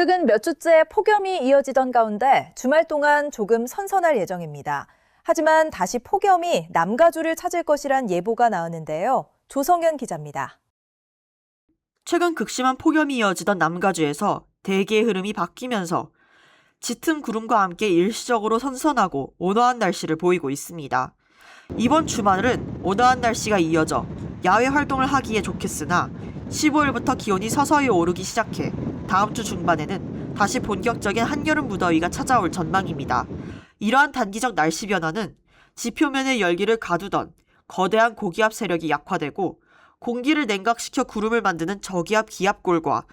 최근 몇 주째 폭염이 이어지던 가운데 주말 동안 조금 선선할 예정입니다. 하지만 다시 폭염이 남가주를 찾을 것이란 예보가 나오는데요. 조성현 기자입니다. 최근 극심한 폭염이 이어지던 남가주에서 대기의 흐름이 바뀌면서 짙은 구름과 함께 일시적으로 선선하고 온화한 날씨를 보이고 있습니다. 이번 주말은 온화한 날씨가 이어져 야외 활동을 하기에 좋겠으나 15일부터 기온이 서서히 오르기 시작해 다음 주 중반에는 다시 본격적인 한여름 무더위가 찾아올 전망입니다. 이러한 단기적 날씨 변화는 지표면의 열기를 가두던 거대한 고기압 세력이 약화되고 공기를 냉각시켜 구름을 만드는 저기압 기압골과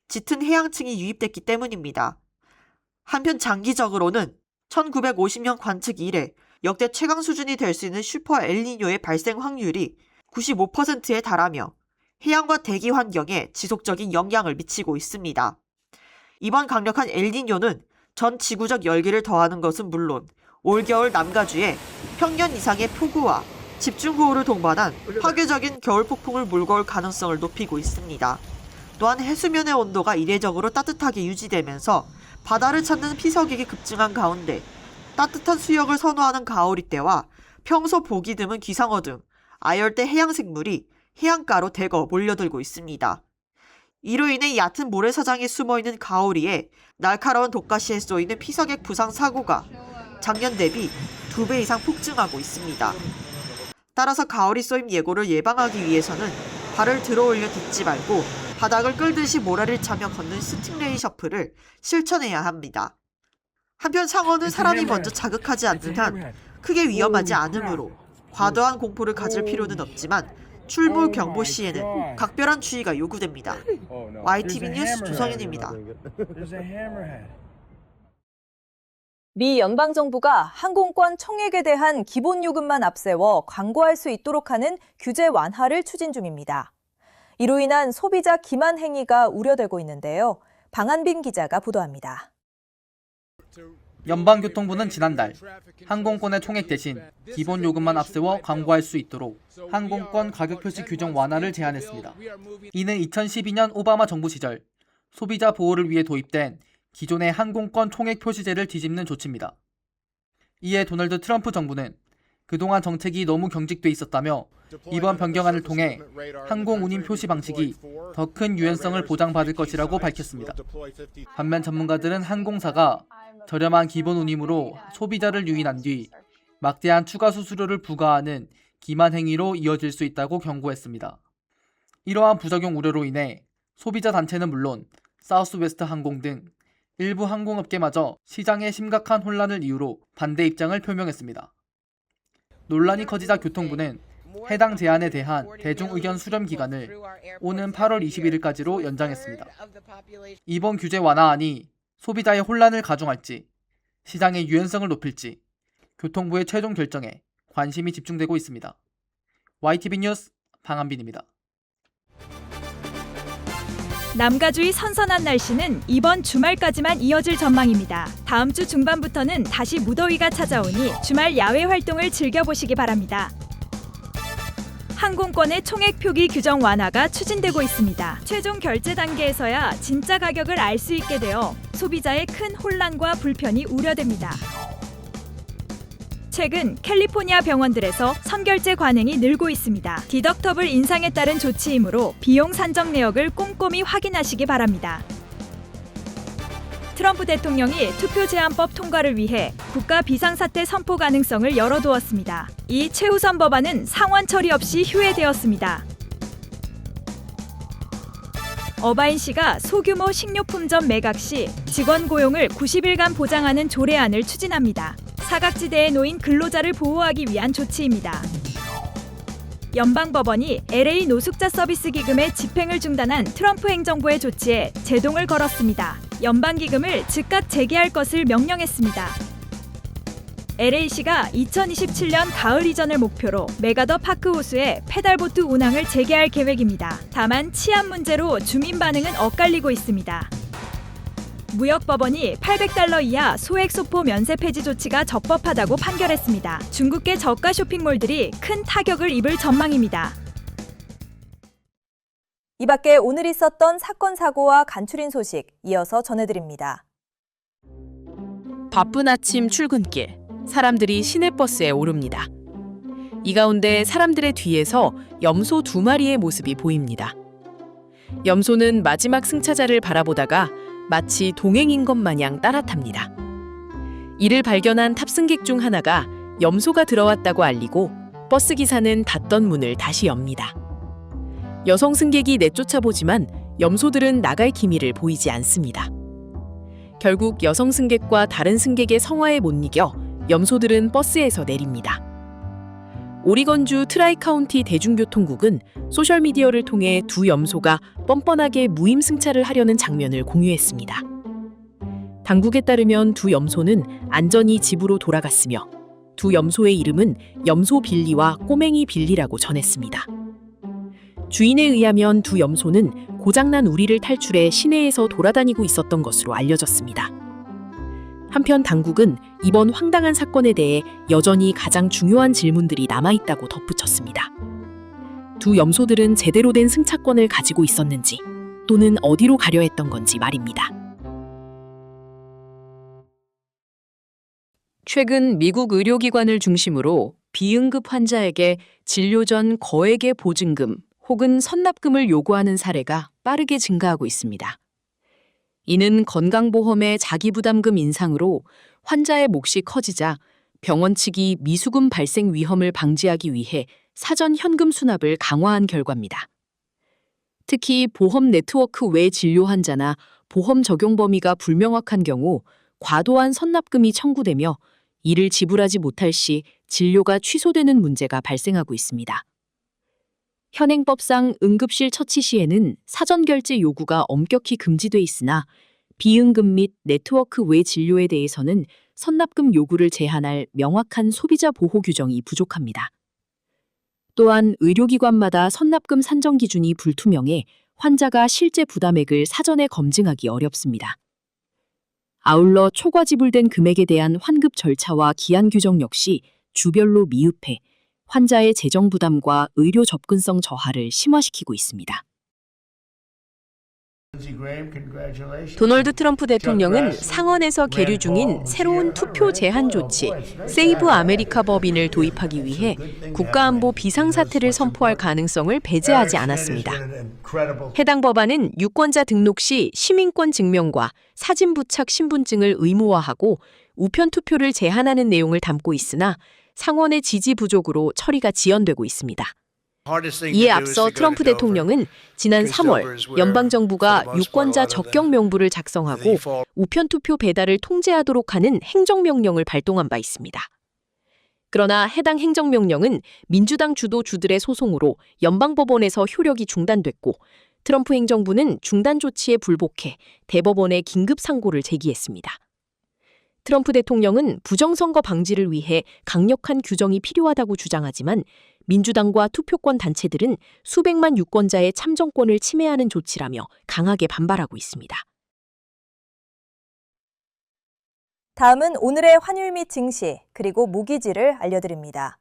짙은 해양층이 유입됐기 때문입니다. 한편 장기적으로는 1950년 관측 이래 역대 최강 수준이 될 수 있는 슈퍼 엘니뇨의 발생 확률이 95%에 달하며 해양과 대기 환경에 지속적인 영향을 미치고 있습니다. 이번 강력한 엘니뇨는 전 지구적 열기를 더하는 것은 물론 올겨울 남가주에 평년 이상의 폭우와 집중호우를 동반한 파괴적인 겨울 폭풍을 몰고 올 가능성을 높이고 있습니다. 또한 해수면의 온도가 이례적으로 따뜻하게 유지되면서 바다를 찾는 피서객이 급증한 가운데 따뜻한 수역을 선호하는 가오리떼와 평소 보기 드문 귀상어 등 아열대 해양생물이 해안가로 대거 몰려들고 있습니다. 이로 인해 얕은 모래사장에 숨어있는 가오리에 날카로운 독가시에 쏘이는 피서객 부상 사고가 작년 대비 2배 이상 폭증하고 있습니다. 따라서 가오리 쏘임 예고를 예방하기 위해서는 발을 들어 올려 딛지 말고 바닥을 끌듯이 모래를 차며 걷는 스팅레이 셔플을 실천해야 합니다. 한편 상어는 사람이 먼저 자극하지 않는 한 크게 위험하지 않으므로 과도한 공포를 가질 필요는 없지만 출몰 경보 시에는 각별한 주의가 요구됩니다. YTV 뉴스 조성현입니다. 미 연방정부가 항공권 총액에 대한 기본 요금만 앞세워 광고할 수 있도록 하는 규제 완화를 추진 중입니다. 이로 인한 소비자 기만 행위가 우려되고 있는데요. 방한빈 기자가 보도합니다. 연방교통부는 지난달 항공권의 총액 대신 기본 요금만 앞세워 광고할 수 있도록 항공권 가격 표시 규정 완화를 제안했습니다. 이는 2012년 오바마 정부 시절 소비자 보호를 위해 도입된 기존의 항공권 총액 표시제를 뒤집는 조치입니다. 이에 도널드 트럼프 정부는 그동안 정책이 너무 경직돼 있었다며 이번 변경안을 통해 항공 운임 표시 방식이 더 큰 유연성을 보장받을 것이라고 밝혔습니다. 반면 전문가들은 항공사가 저렴한 기본 운임으로 소비자를 유인한 뒤 막대한 추가 수수료를 부과하는 기만 행위로 이어질 수 있다고 경고했습니다. 이러한 부작용 우려로 인해 소비자 단체는 물론 사우스웨스트 항공 등 일부 항공업계마저 시장의 심각한 혼란을 이유로 반대 입장을 표명했습니다. 논란이 커지자 교통부는 해당 제안에 대한 대중의견 수렴 기간을 오는 8월 21일까지로 연장했습니다. 이번 규제 완화안이 소비자의 혼란을 가중할지, 시장의 유연성을 높일지 교통부의 최종 결정에 관심이 집중되고 있습니다. YTV 뉴스 방한빈입니다. 남가주의 선선한 날씨는 이번 주말까지만 이어질 전망입니다. 다음 주 중반부터는 다시 무더위가 찾아오니 주말 야외 활동을 즐겨보시기 바랍니다. 항공권의 총액 표기 규정 완화가 추진되고 있습니다. 최종 결제 단계에서야 진짜 가격을 알 수 있게 되어 소비자의 큰 혼란과 불편이 우려됩니다. 최근 캘리포니아 병원들에서 선결제 관행이 늘고 있습니다. 디덕터블 인상에 따른 조치이므로 비용 산정 내역을 꼼꼼히 확인하시기 바랍니다. 트럼프 대통령이 투표 제한법 통과를 위해 국가 비상사태 선포 가능성을 열어두었습니다. 이 최우선 법안은 상원 처리 없이 휴회되었습니다. 어바인시가 소규모 식료품점 매각 시 직원 고용을 90일간 보장하는 조례안을 추진합니다. 사각지대에 놓인 근로자를 보호하기 위한 조치입니다. 연방법원이 LA 노숙자 서비스 기금의 집행을 중단한 트럼프 행정부의 조치에 제동을 걸었습니다. 연방기금을 즉각 재개할 것을 명령했습니다. LA시가 2027년 가을 이전을 목표로 메가더 파크 호수에 페달보트 운항을 재개할 계획입니다. 다만 치안 문제로 주민 반응은 엇갈리고 있습니다. 무역법원이 $800 이하 소액 소포 면세 폐지 조치가 적법하다고 판결했습니다. 중국계 저가 쇼핑몰들이 큰 타격을 입을 전망입니다. 이 밖에 오늘 있었던 사건 사고와 간추린 소식 이어서 전해드립니다. 바쁜 아침 출근길, 사람들이 시내버스에 오릅니다. 이 가운데 사람들의 뒤에서 염소 2마리의 모습이 보입니다. 염소는 마지막 승차자를 바라보다가 마치 동행인 것 마냥 따라탑니다. 이를 발견한 탑승객 중 하나가 염소가 들어왔다고 알리고 버스 기사는 닫던 문을 다시 엽니다. 여성 승객이 내쫓아보지만 염소들은 나갈 기미를 보이지 않습니다. 결국 여성 승객과 다른 승객의 성화에 못 이겨 염소들은 버스에서 내립니다. 오리건주 트라이카운티 대중교통국은 소셜미디어를 통해 두 염소가 뻔뻔하게 무임 승차를 하려는 장면을 공유했습니다. 당국에 따르면 두 염소는 안전히 집으로 돌아갔으며 두 염소의 이름은 염소 빌리와 꼬맹이 빌리라고 전했습니다. 주인에 의하면 두 염소는 고장난 우리를 탈출해 시내에서 돌아다니고 있었던 것으로 알려졌습니다. 한편 당국은 이번 황당한 사건에 대해 여전히 가장 중요한 질문들이 남아있다고 덧붙였습니다. 두 염소들은 제대로 된 승차권을 가지고 있었는지 또는 어디로 가려 했던 건지 말입니다. 최근 미국 의료기관을 중심으로 비응급 환자에게 진료 전 거액의 보증금 혹은 선납금을 요구하는 사례가 빠르게 증가하고 있습니다. 이는 건강보험의 자기부담금 인상으로 환자의 몫이 커지자 병원 측이 미수금 발생 위험을 방지하기 위해 사전 현금 수납을 강화한 결과입니다. 특히 보험 네트워크 외 진료 환자나 보험 적용 범위가 불명확한 경우 과도한 선납금이 청구되며 이를 지불하지 못할 시 진료가 취소되는 문제가 발생하고 있습니다. 현행법상 응급실 처치 시에는 사전 결제 요구가 엄격히 금지돼 있으나 비응급 및 네트워크 외 진료에 대해서는 선납금 요구를 제한할 명확한 소비자 보호 규정이 부족합니다. 또한 의료기관마다 선납금 산정 기준이 불투명해 환자가 실제 부담액을 사전에 검증하기 어렵습니다. 아울러 초과 지불된 금액에 대한 환급 절차와 기한 규정 역시 주별로 미흡해 환자의 재정 부담과 의료 접근성 저하를 심화시키고 있습니다. 도널드 트럼프 대통령은 상원에서 계류 중인 새로운 투표 제한 조치, 세이브 아메리카 법인을 도입하기 위해 국가안보 비상사태를 선포할 가능성을 배제하지 않았습니다. 해당 법안은 유권자 등록 시 시민권 증명과 사진 부착 신분증을 의무화하고 우편 투표를 제한하는 내용을 담고 있으나 상원의 지지 부족으로 처리가 지연되고 있습니다. 이에 앞서 트럼프 대통령은 지난 3월 연방정부가 유권자 적격 명부를 작성하고 우편 투표 배달을 통제하도록 하는 행정명령을 발동한 바 있습니다. 그러나 해당 행정명령은 민주당 주도 주들의 소송으로 연방법원에서 효력이 중단됐고 트럼프 행정부는 중단 조치에 불복해 대법원에 긴급 상고를 제기했습니다. 트럼프 대통령은 부정선거 방지를 위해 강력한 규정이 필요하다고 주장하지만 민주당과 투표권 단체들은 수백만 유권자의 참정권을 침해하는 조치라며 강하게 반발하고 있습니다. 다음은 오늘의 환율 및 증시, 그리고 모기지를 알려드립니다.